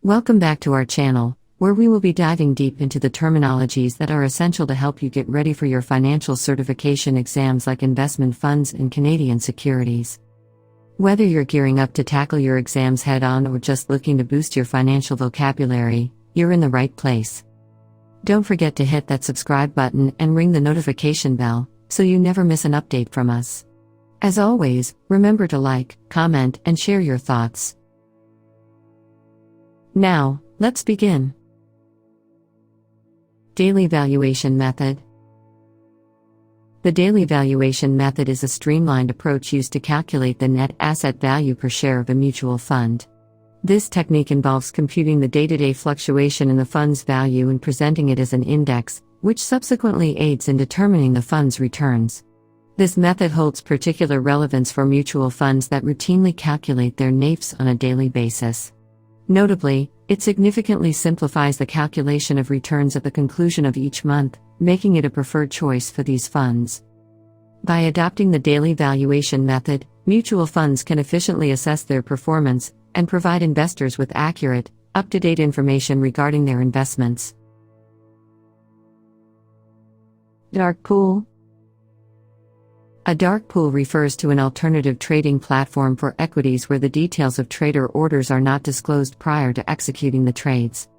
Welcome back to our channel, where we will be diving deep into the terminologies that are essential to help you get ready for your financial certification exams like investment funds and Canadian securities. Whether you're gearing up to tackle your exams head-on or just looking to boost your financial vocabulary, you're in the right place. Don't forget to hit that subscribe button and ring the notification bell, so you never miss an update from us. As always, remember to like, comment, and share your thoughts. Now, let's begin. Daily Valuation Method. The daily valuation method is a streamlined approach used to calculate the net asset value per share of a mutual fund. This technique involves computing the day-to-day fluctuation in the fund's value and presenting it as an index, which subsequently aids in determining the fund's returns. This method holds particular relevance for mutual funds that routinely calculate their NAVs on a daily basis. Notably, it significantly simplifies the calculation of returns at the conclusion of each month, making it a preferred choice for these funds. By adopting the daily valuation method, mutual funds can efficiently assess their performance and provide investors with accurate, up-to-date information regarding their investments. Dark pool. A dark pool refers to an alternative trading platform for equities where the details of trader orders are not disclosed prior to executing the trades.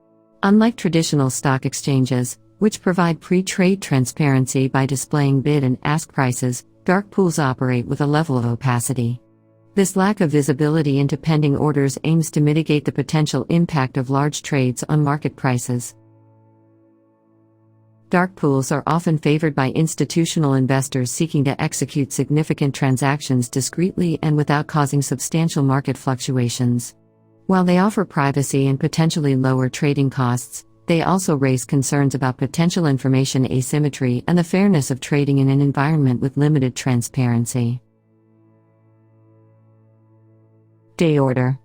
Unlike traditional stock exchanges, which provide pre-trade transparency by displaying bid and ask prices, dark pools operate with a level of opacity. This lack of visibility into pending orders aims to mitigate the potential impact of large trades on market prices. Dark pools are often favored by institutional investors seeking to execute significant transactions discreetly and without causing substantial market fluctuations. While they offer privacy and potentially lower trading costs, they also raise concerns about potential information asymmetry and the fairness of trading in an environment with limited transparency. Day order.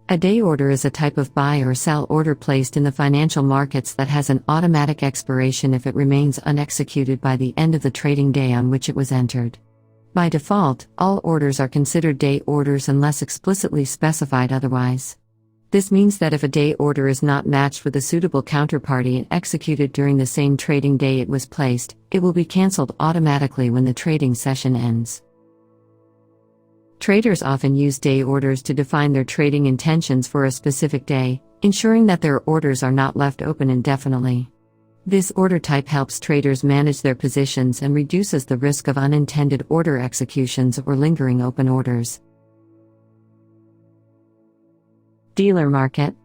A day order is a type of buy or sell order placed in the financial markets that has an automatic expiration if it remains unexecuted by the end of the trading day on which it was entered. By default, all orders are considered day orders unless explicitly specified otherwise. This means that if a day order is not matched with a suitable counterparty and executed during the same trading day it was placed, it will be cancelled automatically when the trading session ends. Traders often use day orders to define their trading intentions for a specific day, ensuring that their orders are not left open indefinitely. This order type helps traders manage their positions and reduces the risk of unintended order executions or lingering open orders. Dealer market.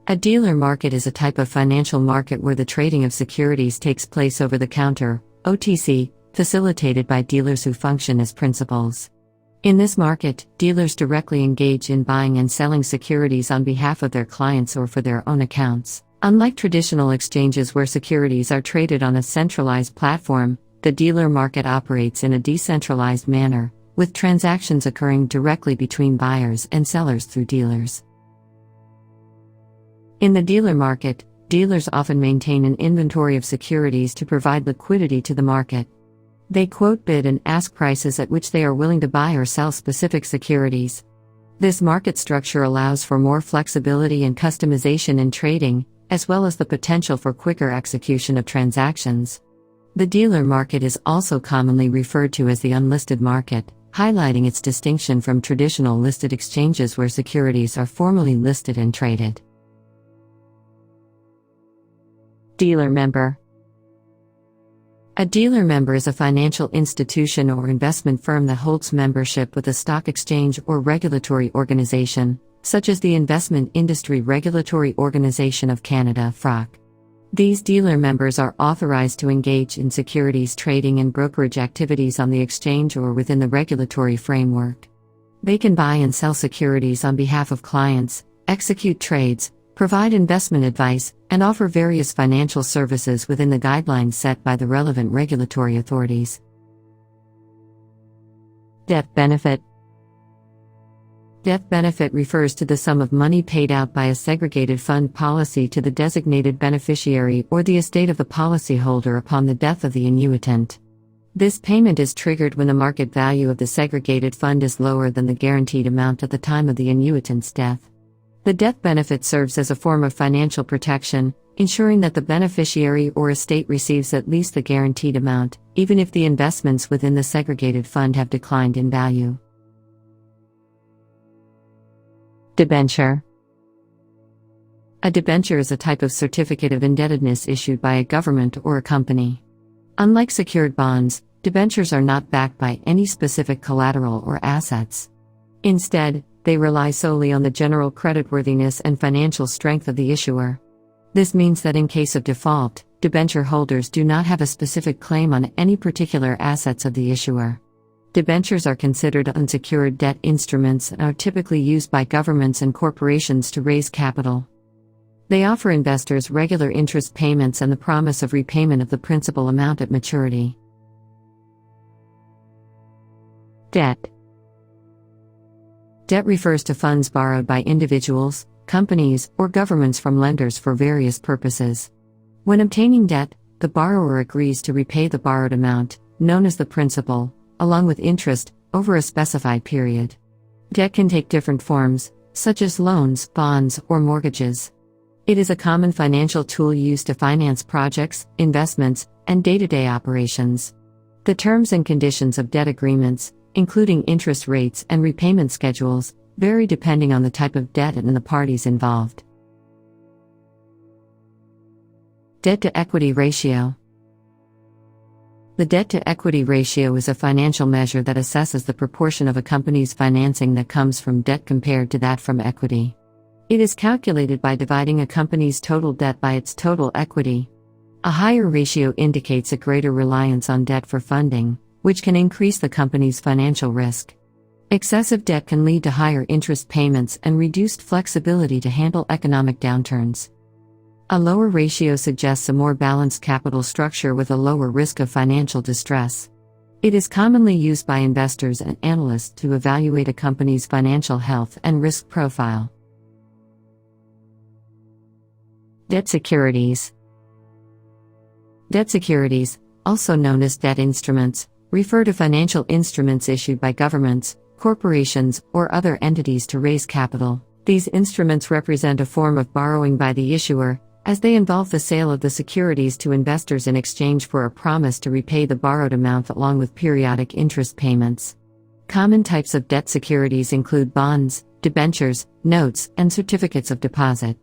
A dealer market is a type of financial market where the trading of securities takes place over the counter, OTC, facilitated by dealers who function as principals. In this market, dealers directly engage in buying and selling securities on behalf of their clients or for their own accounts. Unlike traditional exchanges where securities are traded on a centralized platform, the dealer market operates in a decentralized manner, with transactions occurring directly between buyers and sellers through dealers. In the dealer market, dealers often maintain an inventory of securities to provide liquidity to the market. They quote bid and ask prices at which they are willing to buy or sell specific securities. This market structure allows for more flexibility and customization in trading, as well as the potential for quicker execution of transactions. The dealer market is also commonly referred to as the unlisted market, highlighting its distinction from traditional listed exchanges where securities are formally listed and traded. Dealer member. A dealer member is a financial institution or investment firm that holds membership with a stock exchange or regulatory organization, such as the Investment Industry Regulatory Organization of Canada (FROC). These dealer members are authorized to engage in securities trading and brokerage activities on the exchange or within the regulatory framework. They can buy and sell securities on behalf of clients, execute trades, provide investment advice, and offer various financial services within the guidelines set by the relevant regulatory authorities. Death benefit. Death benefit refers to the sum of money paid out by a segregated fund policy to the designated beneficiary or the estate of the policyholder upon the death of the annuitant. This payment is triggered when the market value of the segregated fund is lower than the guaranteed amount at the time of the annuitant's death. The death benefit serves as a form of financial protection, ensuring that the beneficiary or estate receives at least the guaranteed amount, even if the investments within the segregated fund have declined in value. Debenture. A debenture is a type of certificate of indebtedness issued by a government or a company. Unlike secured bonds, debentures are not backed by any specific collateral or assets. Instead, they rely solely on the general creditworthiness and financial strength of the issuer. This means that in case of default, debenture holders do not have a specific claim on any particular assets of the issuer. Debentures are considered unsecured debt instruments and are typically used by governments and corporations to raise capital. They offer investors regular interest payments and the promise of repayment of the principal amount at maturity. Debt. Debt refers to funds borrowed by individuals, companies, or governments from lenders for various purposes. When obtaining debt, the borrower agrees to repay the borrowed amount, known as the principal, along with interest, over a specified period. Debt can take different forms, such as loans, bonds, or mortgages. It is a common financial tool used to finance projects, investments, and day-to-day operations. The terms and conditions of debt agreements, including interest rates and repayment schedules, vary depending on the type of debt and the parties involved. Debt-to-equity ratio. The debt-to-equity ratio is a financial measure that assesses the proportion of a company's financing that comes from debt compared to that from equity. It is calculated by dividing a company's total debt by its total equity. A higher ratio indicates a greater reliance on debt for funding, which can increase the company's financial risk. Excessive debt can lead to higher interest payments and reduced flexibility to handle economic downturns. A lower ratio suggests a more balanced capital structure with a lower risk of financial distress. It is commonly used by investors and analysts to evaluate a company's financial health and risk profile. Debt securities. Debt securities, also known as debt instruments, refer to financial instruments issued by governments, corporations, or other entities to raise capital. These instruments represent a form of borrowing by the issuer, as they involve the sale of the securities to investors in exchange for a promise to repay the borrowed amount along with periodic interest payments. Common types of debt securities include bonds, debentures, notes, and certificates of deposit.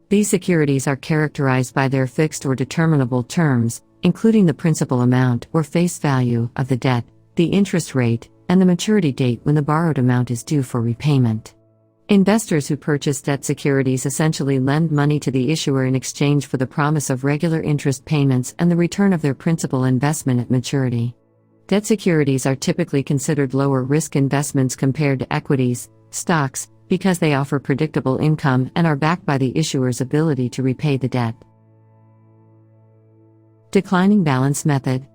These securities are characterized by their fixed or determinable terms, including the principal amount or face value of the debt, the interest rate, and the maturity date when the borrowed amount is due for repayment. Investors who purchase debt securities essentially lend money to the issuer in exchange for the promise of regular interest payments and the return of their principal investment at maturity. Debt securities are typically considered lower risk investments compared to equities, stocks, because they offer predictable income and are backed by the issuer's ability to repay the debt. Declining balance method.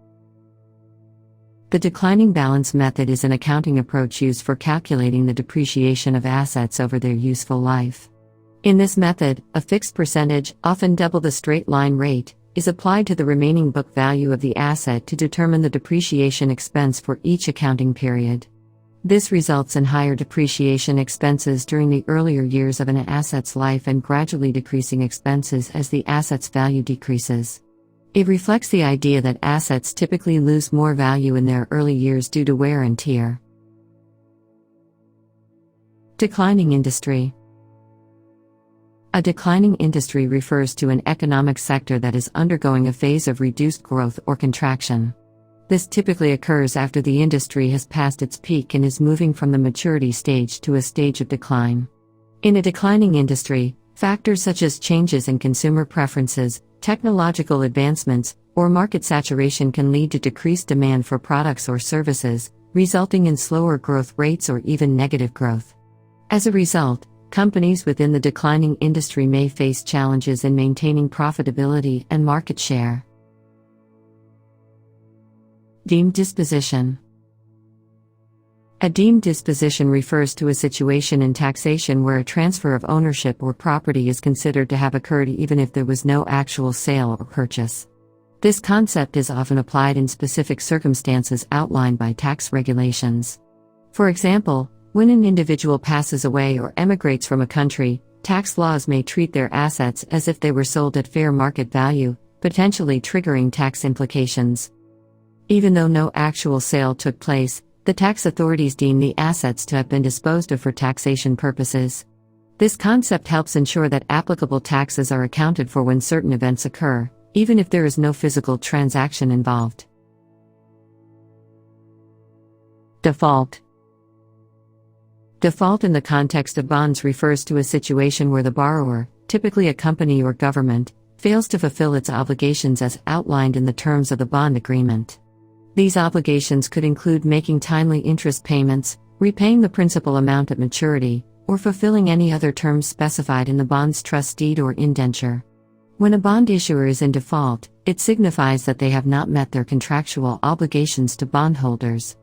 The declining balance method is an accounting approach used for calculating the depreciation of assets over their useful life. In this method, a fixed percentage, often double the straight-line rate, is applied to the remaining book value of the asset to determine the depreciation expense for each accounting period. This results in higher depreciation expenses during the earlier years of an asset's life and gradually decreasing expenses as the asset's value decreases. It reflects the idea that assets typically lose more value in their early years due to wear and tear. Declining industry. A declining industry refers to an economic sector that is undergoing a phase of reduced growth or contraction. This typically occurs after the industry has passed its peak and is moving from the maturity stage to a stage of decline. In a declining industry, factors such as changes in consumer preferences, technological advancements, or market saturation can lead to decreased demand for products or services, resulting in slower growth rates or even negative growth. As a result, companies within the declining industry may face challenges in maintaining profitability and market share. Deemed disposition. A deemed disposition refers to a situation in taxation where a transfer of ownership or property is considered to have occurred even if there was no actual sale or purchase. This concept is often applied in specific circumstances outlined by tax regulations. For example, when an individual passes away or emigrates from a country, tax laws may treat their assets as if they were sold at fair market value, potentially triggering tax implications. Even though no actual sale took place, the tax authorities deem the assets to have been disposed of for taxation purposes. This concept helps ensure that applicable taxes are accounted for when certain events occur, even if there is no physical transaction involved. Default. Default in the context of bonds refers to a situation where the borrower, typically a company or government, fails to fulfill its obligations as outlined in the terms of the bond agreement. These obligations could include making timely interest payments, repaying the principal amount at maturity, or fulfilling any other terms specified in the bond's trust deed or indenture. When a bond issuer is in default, it signifies that they have not met their contractual obligations to bondholders.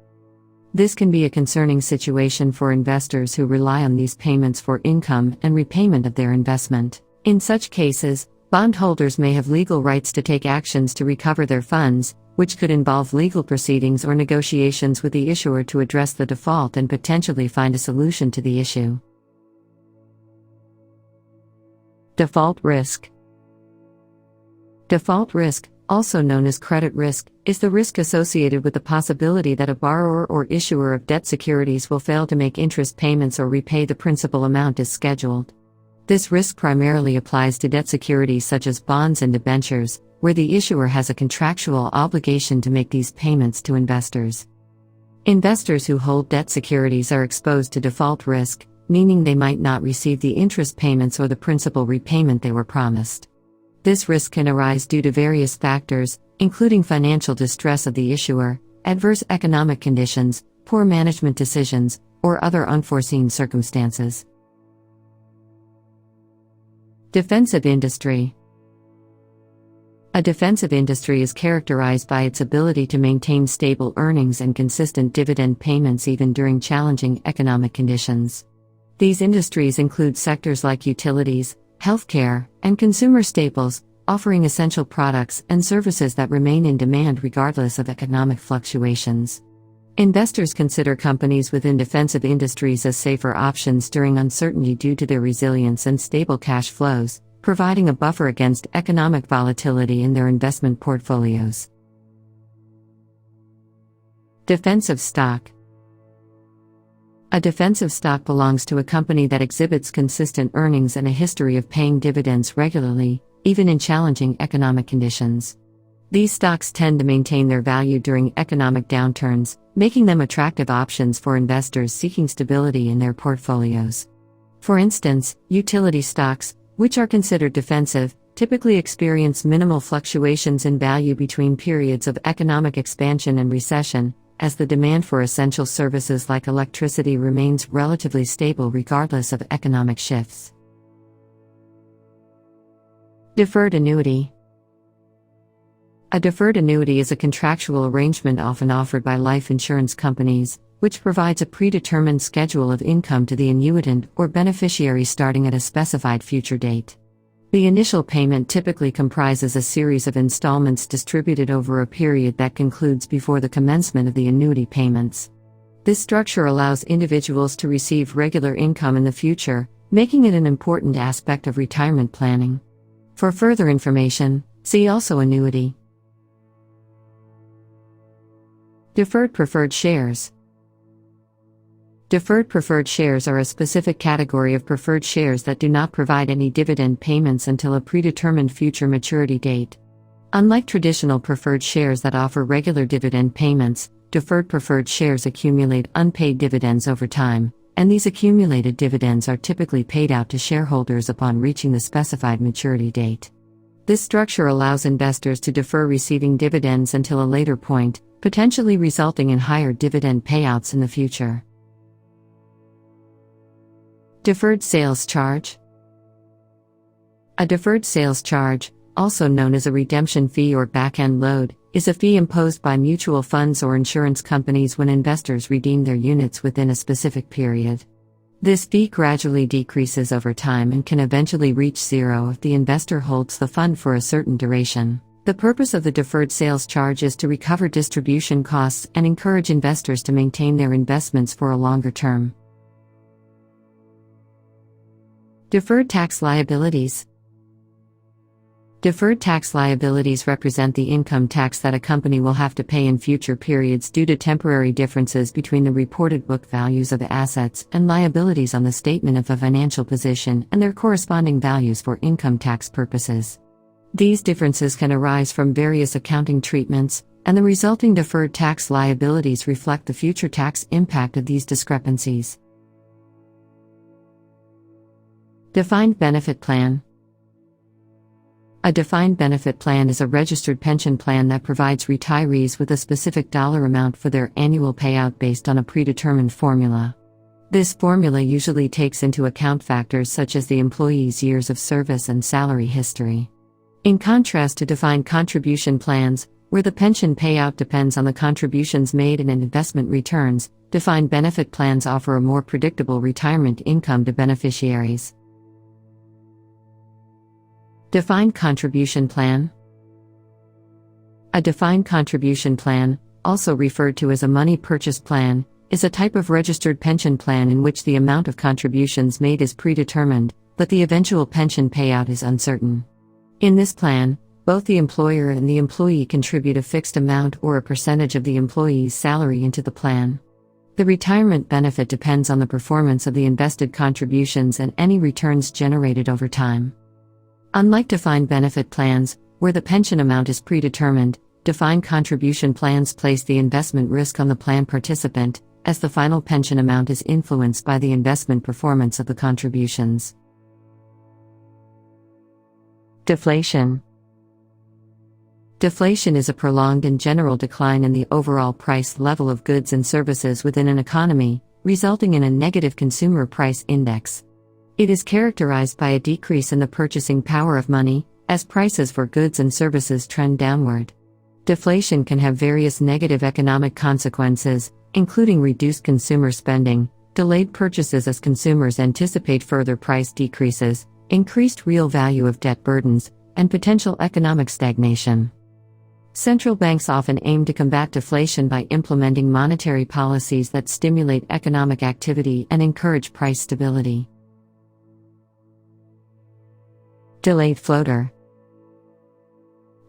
This can be a concerning situation for investors who rely on these payments for income and repayment of their investment. In such cases, bondholders may have legal rights to take actions to recover their funds, which could involve legal proceedings or negotiations with the issuer to address the default and potentially find a solution to the issue. Default risk. Default risk, also known as credit risk, is the risk associated with the possibility that a borrower or issuer of debt securities will fail to make interest payments or repay the principal amount as scheduled. This risk primarily applies to debt securities such as bonds and debentures, where the issuer has a contractual obligation to make these payments to investors. Investors who hold debt securities are exposed to default risk, meaning they might not receive the interest payments or the principal repayment they were promised. This risk can arise due to various factors, including financial distress of the issuer, adverse economic conditions, poor management decisions, or other unforeseen circumstances. Defensive industry. A defensive industry is characterized by its ability to maintain stable earnings and consistent dividend payments even during challenging economic conditions. These industries include sectors like utilities, healthcare, and consumer staples, offering essential products and services that remain in demand regardless of economic fluctuations. Investors consider companies within defensive industries as safer options during uncertainty due to their resilience and stable cash flows, providing a buffer against economic volatility in their investment portfolios. Defensive stock. A defensive stock belongs to a company that exhibits consistent earnings and a history of paying dividends regularly, even in challenging economic conditions. These stocks tend to maintain their value during economic downturns, making them attractive options for investors seeking stability in their portfolios. For instance, utility stocks, which are considered defensive, typically experience minimal fluctuations in value between periods of economic expansion and recession, as the demand for essential services like electricity remains relatively stable regardless of economic shifts. Deferred annuity. A deferred annuity is a contractual arrangement often offered by life insurance companies, which provides a predetermined schedule of income to the annuitant or beneficiary starting at a specified future date. The initial payment typically comprises a series of installments distributed over a period that concludes before the commencement of the annuity payments. This structure allows individuals to receive regular income in the future, making it an important aspect of retirement planning. For further information, see also annuity. Deferred preferred shares. Deferred preferred shares are a specific category of preferred shares that do not provide any dividend payments until a predetermined future maturity date. Unlike traditional preferred shares that offer regular dividend payments, deferred preferred shares accumulate unpaid dividends over time, and these accumulated dividends are typically paid out to shareholders upon reaching the specified maturity date. This structure allows investors to defer receiving dividends until a later point, potentially resulting in higher dividend payouts in the future. Deferred sales charge. A deferred sales charge, also known as a redemption fee or back-end load, is a fee imposed by mutual funds or insurance companies when investors redeem their units within a specific period. This fee gradually decreases over time and can eventually reach zero if the investor holds the fund for a certain duration. The purpose of the deferred sales charge is to recover distribution costs and encourage investors to maintain their investments for a longer term. Deferred tax liabilities. Deferred tax liabilities represent the income tax that a company will have to pay in future periods due to temporary differences between the reported book values of the assets and liabilities on the statement of a financial position and their corresponding values for income tax purposes. These differences can arise from various accounting treatments, and the resulting deferred tax liabilities reflect the future tax impact of these discrepancies. Defined benefit plan. A defined benefit plan is a registered pension plan that provides retirees with a specific dollar amount for their annual payout based on a predetermined formula. This formula usually takes into account factors such as the employee's years of service and salary history. In contrast to defined contribution plans, where the pension payout depends on the contributions made and investment returns, defined benefit plans offer a more predictable retirement income to beneficiaries. Defined contribution plan. A defined contribution plan, also referred to as a money purchase plan, is a type of registered pension plan in which the amount of contributions made is predetermined, but the eventual pension payout is uncertain. In this plan, both the employer and the employee contribute a fixed amount or a percentage of the employee's salary into the plan. The retirement benefit depends on the performance of the invested contributions and any returns generated over time. Unlike defined benefit plans, where the pension amount is predetermined, defined contribution plans place the investment risk on the plan participant, as the final pension amount is influenced by the investment performance of the contributions. Deflation. Deflation is a prolonged and general decline in the overall price level of goods and services within an economy, resulting in a negative consumer price index. It is characterized by a decrease in the purchasing power of money, as prices for goods and services trend downward. Deflation can have various negative economic consequences, including reduced consumer spending, delayed purchases as consumers anticipate further price decreases, increased real value of debt burdens, and potential economic stagnation. Central banks often aim to combat deflation by implementing monetary policies that stimulate economic activity and encourage price stability. Delayed floater.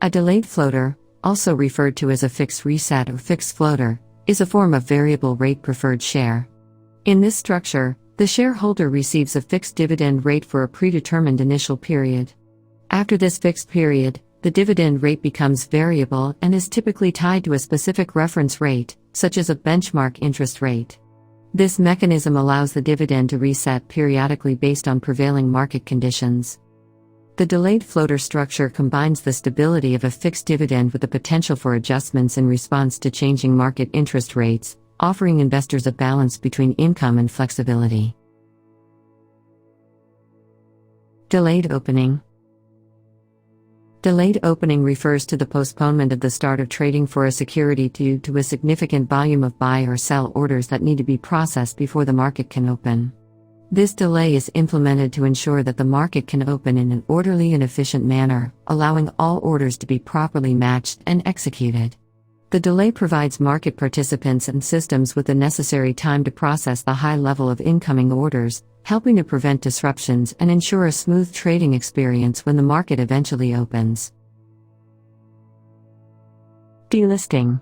A delayed floater, also referred to as a fixed reset or fixed floater, is a form of variable rate preferred share. In this structure, the shareholder receives a fixed dividend rate for a predetermined initial period. After this fixed period, the dividend rate becomes variable and is typically tied to a specific reference rate, such as a benchmark interest rate. This mechanism allows the dividend to reset periodically based on prevailing market conditions. The delayed floater structure combines the stability of a fixed dividend with the potential for adjustments in response to changing market interest rates, offering investors a balance between income and flexibility. Delayed opening. Delayed opening refers to the postponement of the start of trading for a security due to a significant volume of buy or sell orders that need to be processed before the market can open. This delay is implemented to ensure that the market can open in an orderly and efficient manner, allowing all orders to be properly matched and executed. The delay provides market participants and systems with the necessary time to process the high level of incoming orders, helping to prevent disruptions and ensure a smooth trading experience when the market eventually opens. Delisting.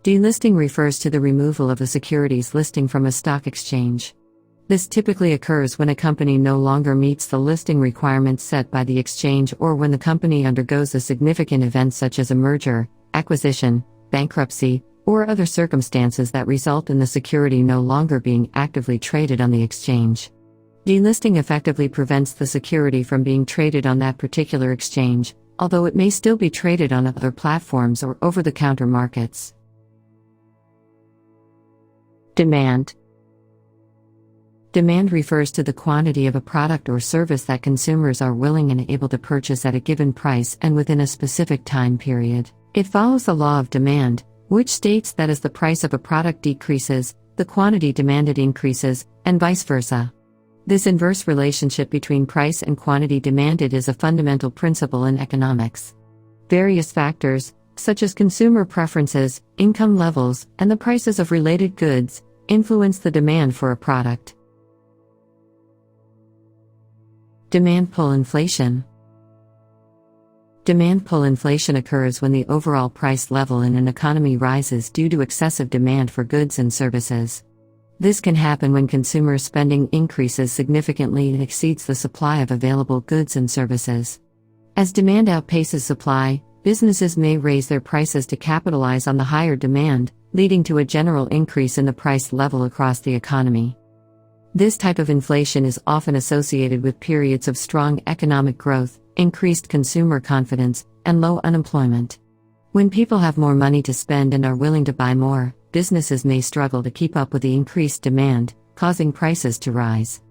Delisting refers to the removal of a securities listing from a stock exchange. This typically occurs when a company no longer meets the listing requirements set by the exchange or when the company undergoes a significant event such as a merger, acquisition, bankruptcy, or other circumstances that result in the security no longer being actively traded on the exchange. Delisting effectively prevents the security from being traded on that particular exchange, although it may still be traded on other platforms or over-the-counter markets. Demand. Demand refers to the quantity of a product or service that consumers are willing and able to purchase at a given price and within a specific time period. It follows the law of demand, which states that as the price of a product decreases, the quantity demanded increases, and vice versa. This inverse relationship between price and quantity demanded is a fundamental principle in economics. Various factors, such as consumer preferences, income levels, and the prices of related goods, influence the demand for a product. Demand pull inflation. Demand pull inflation occurs when the overall price level in an economy rises due to excessive demand for goods and services. This can happen when consumer spending increases significantly and exceeds the supply of available goods and services. As demand outpaces supply, businesses may raise their prices to capitalize on the higher demand, leading to a general increase in the price level across the economy. This type of inflation is often associated with periods of strong economic growth, increased consumer confidence, and low unemployment. When people have more money to spend and are willing to buy more, businesses may struggle to keep up with the increased demand, causing prices to rise.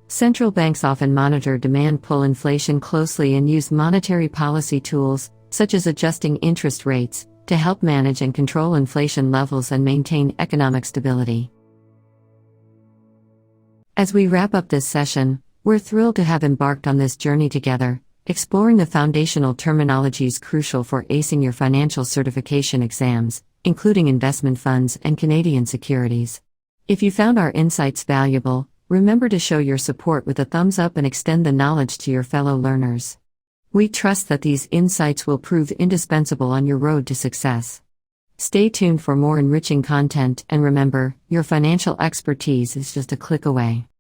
Central banks often monitor demand pull inflation closely and use monetary policy tools, such as adjusting interest rates, to help manage and control inflation levels and maintain economic stability. As we wrap up this session, we're thrilled to have embarked on this journey together, exploring the foundational terminologies crucial for acing your financial certification exams, including investment funds and Canadian securities. If you found our insights valuable, remember to show your support with a thumbs up and extend the knowledge to your fellow learners. We trust that these insights will prove indispensable on your road to success. Stay tuned for more enriching content, and remember, your financial expertise is just a click away.